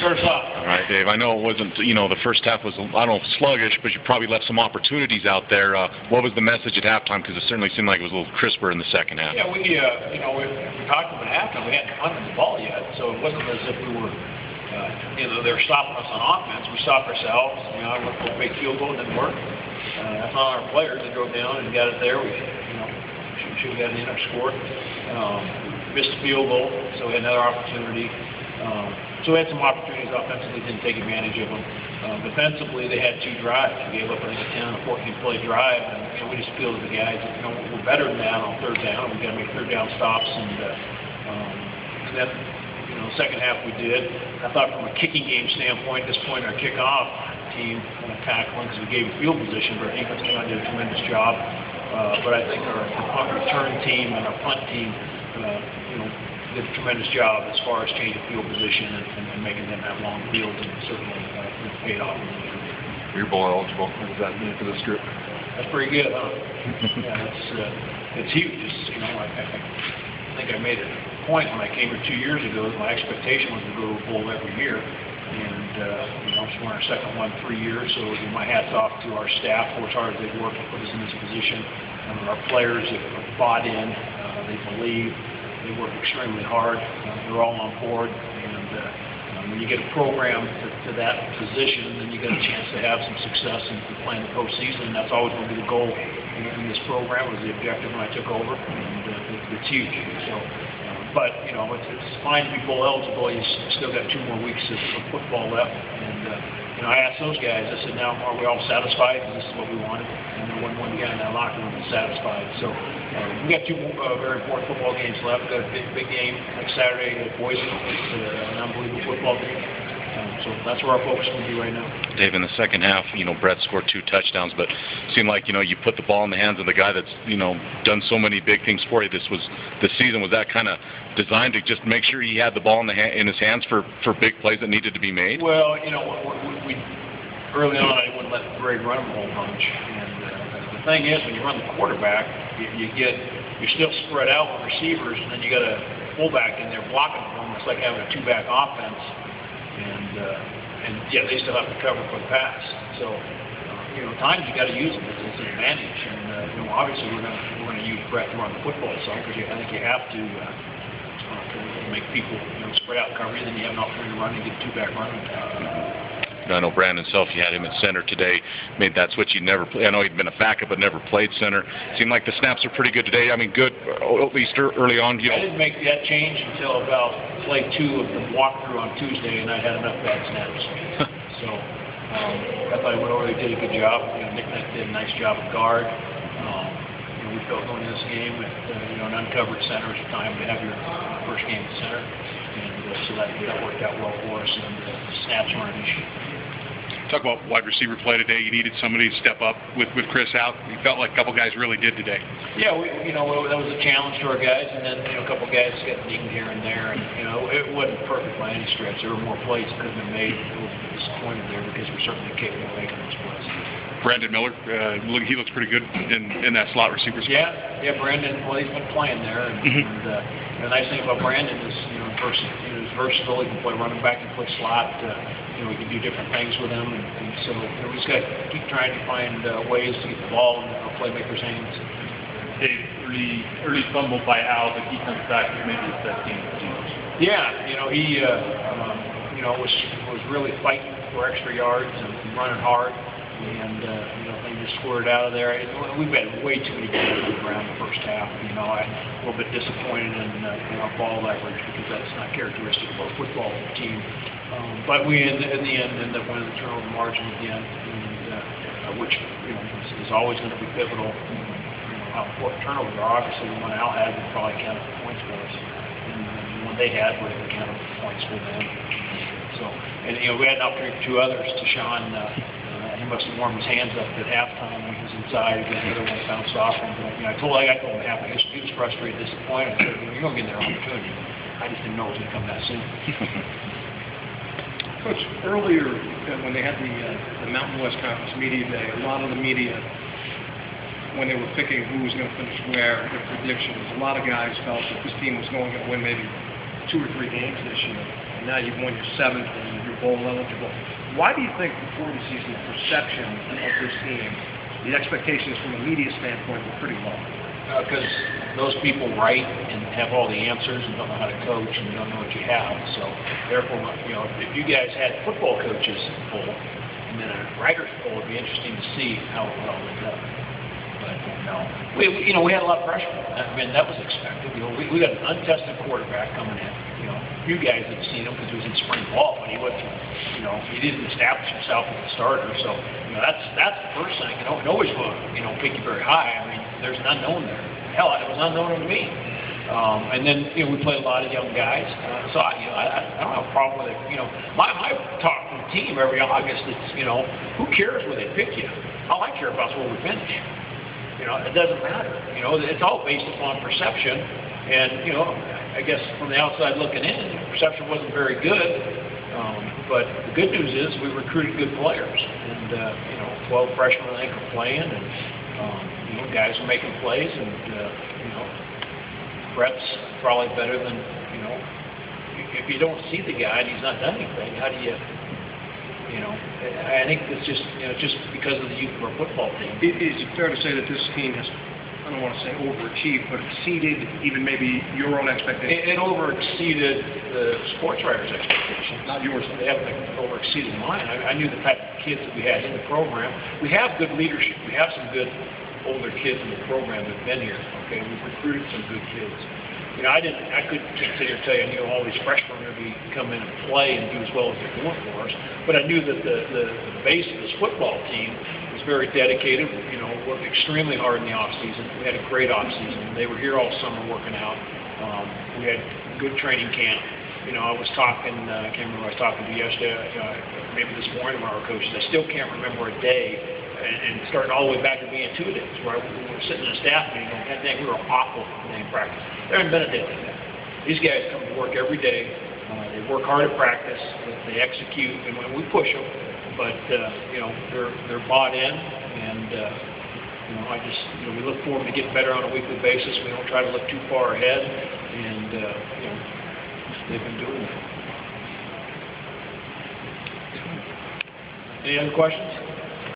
First off. All right, Dave. I know it wasn't, the first half was, I don't know, sluggish, but you probably left some opportunities out there. What was the message at halftime? Because it certainly seemed like it was a little crisper in the second half. Yeah, we talked about halftime. We hadn't hunted the ball yet, so it wasn't as if we were, they were stopping us on offense. We stopped ourselves. I went for a big field goal, it didn't work. That's not our players. They drove down and got it there. We, should have got it in or scored. Missed the field goal, so we had another opportunity. So we had some opportunities offensively, didn't take advantage of them. Defensively, they had 2 drives. We gave up, I think, a 10 or 14-play drive, and we just feel that the guys, we're better than that on third down. We got to make third down stops, and then, second half we did. I thought from a kicking game standpoint, at this point, our kickoff team tackling, because we gave field position, but our defense did a tremendous job. But I think our punt return team and our punt team, did a tremendous job as far as changing field position and making them have long fields, and certainly paid off. You're bowl eligible. What does that mean for this group? That's pretty good, huh? Yeah, it's huge. I think I made a point when I came here 2 years ago. My expectation was to go to a bowl every year, and it's our second one in 3 years. So my hat's off to our staff for as hard as they've worked to put us in this position. Our players have bought in. They believe. They work extremely hard. They're all on board, and when you get a program to that position, then you get a chance to have some success in playing the postseason. And that's always going to be the goal in this program. Was the objective when I took over, and it's huge. So, but it's fine to be bowl eligible. You still got 2 more weeks of football left, and I asked those guys. I said, "Now, are we all satisfied? This is what we wanted." And there wasn't one guy in that locker room was satisfied. So we got 2 very important football games left. Got a big game next Saturday at Boise. It's an unbelievable football game. So that's where our focus will be right now. Dave, in the second half, Brett scored 2 touchdowns, but it seemed like, you put the ball in the hands of the guy that's, done so many big things for you. This season, was that kind of designed to just make sure he had the ball in his hands for big plays that needed to be made? Well, we early on, I wouldn't let Greg run him a whole bunch. And the thing is, when you run the quarterback, you're still spread out with receivers, and then you got a fullback in there blocking them. It's like having a 2-back offense. And yeah, they still have to cover for the pass. So, times you got to use them. It's an advantage. And obviously we're going to use Brett to run the football some, because I think you have to make people spread out coverage. Then you have an opportunity to run and get a 2-back running. I know Brandon Self, you had him at center today, made that switch. He'd never play. I know he'd been a backup but never played center. Seemed like the snaps are pretty good today. I mean, good, at least early on. I didn't make that change until about play 2 of the walkthrough on Tuesday, and I had enough bad snaps. So I thought he went over there, did a good job. Nick did a nice job at guard. We felt going into this game with an uncovered center at the time to have your first game at center. And so that worked out well for us, and snaps weren't an issue. Talk about wide receiver play today. You needed somebody to step up with Chris out. You felt like a couple guys really did today. Yeah, that was a challenge to our guys, and then a couple guys got dinged here and there, and it wasn't perfect by any stretch. There were more plays that could have been made. I was disappointed there because we're certainly capable of making those plays. Brandon Miller, he looks pretty good in that slot receiver spot. Yeah, Brandon. Well, he's been playing there, and the nice thing about Brandon is he's versatile. He can play running back and play slot. We can do different things with him, and so we just got to keep trying to find ways to get the ball in our playmakers' hands. Dave, early fumble by Al, but he comes back with maybe his best game. Yeah, he was really fighting for extra yards and running hard, and they just squirted out of there. We've had way too many guys on the ground in the first half. I'm a little bit disappointed in our ball leverage, because that's not characteristic of our football team. But we, in the end, end up winning the turnover margin at the end, and, which is always going to be pivotal. How important turnovers are. Obviously, the one Al had would probably count for points for us, and the one they had would have counted for points for them. So, and we had an opportunity for 2 others. Deshaun, he must have warmed his hands up at halftime when he was inside. The other one bounced off him. But, I told him what happened. He was frustrated, disappointed. I said, you're going to get their opportunity. I just didn't know it was going to come that soon. Coach, earlier when they had the Mountain West Conference Media Day, a lot of the media, when they were picking who was going to finish where, their predictions, a lot of guys felt that this team was going to win maybe 2 or 3 games this year. And now you've won your 7th, and you're bowl eligible. Why do you think before the season the perception of this team, the expectations from a media standpoint were pretty low? Because those people write and have all the answers and don't know how to coach and don't know what you have. So therefore, if you guys had football coaches poll and then a writers poll, it'd be interesting to see how well it does. But we had a lot of pressure. I mean, that was expected. We got an untested quarterback coming in. You guys have seen him because he was in spring ball, but he wasn't. He didn't establish himself as a starter. So that's the first thing. Nobody's going to pick you very high. I mean, there's an unknown there. Hell, it was unknown to me. And then we played a lot of young guys. So I don't have a problem with it. My talk from the team every August is who cares where they pick you? All I care about is where we finish. It doesn't matter. It's all based upon perception. And I guess from the outside looking in, perception wasn't very good. But the good news is we recruited good players, and 12 freshmen I think are playing, and guys are making plays, and Brett's probably better than if you don't see the guy and he's not done anything, how do you? I think it's just because of the youth of our football team. Is it fair to say that this team has, I don't want to say overachieved, but exceeded even maybe your own expectations? It overexceeded the sports writers' expectations. Not yours. They haven't overexceeded mine. I knew the type of kids that we had in the program. We have good leadership. We have some good older kids in the program that have been here. Okay, we've recruited some good kids. I couldn't sit here and tell you, all these freshmen are going to come in and play and do as well as they're doing for us. But I knew that the base of this football team was very dedicated. Worked extremely hard in the off season. We had a great off season. They were here all summer working out. We had good training camp. I was talking. I can't remember who I was talking to yesterday. Maybe this morning with our coaches. I still can't remember a day. And starting all the way back to being 2 days, where we were sitting in a staff meeting and that day we were awful in practice. There hasn't been a day like that. These guys come to work every day. They work hard at practice. They execute, and when we push them, but they're bought in, and we look for them to get better on a weekly basis. We don't try to look too far ahead, and they've been doing that. Any other questions?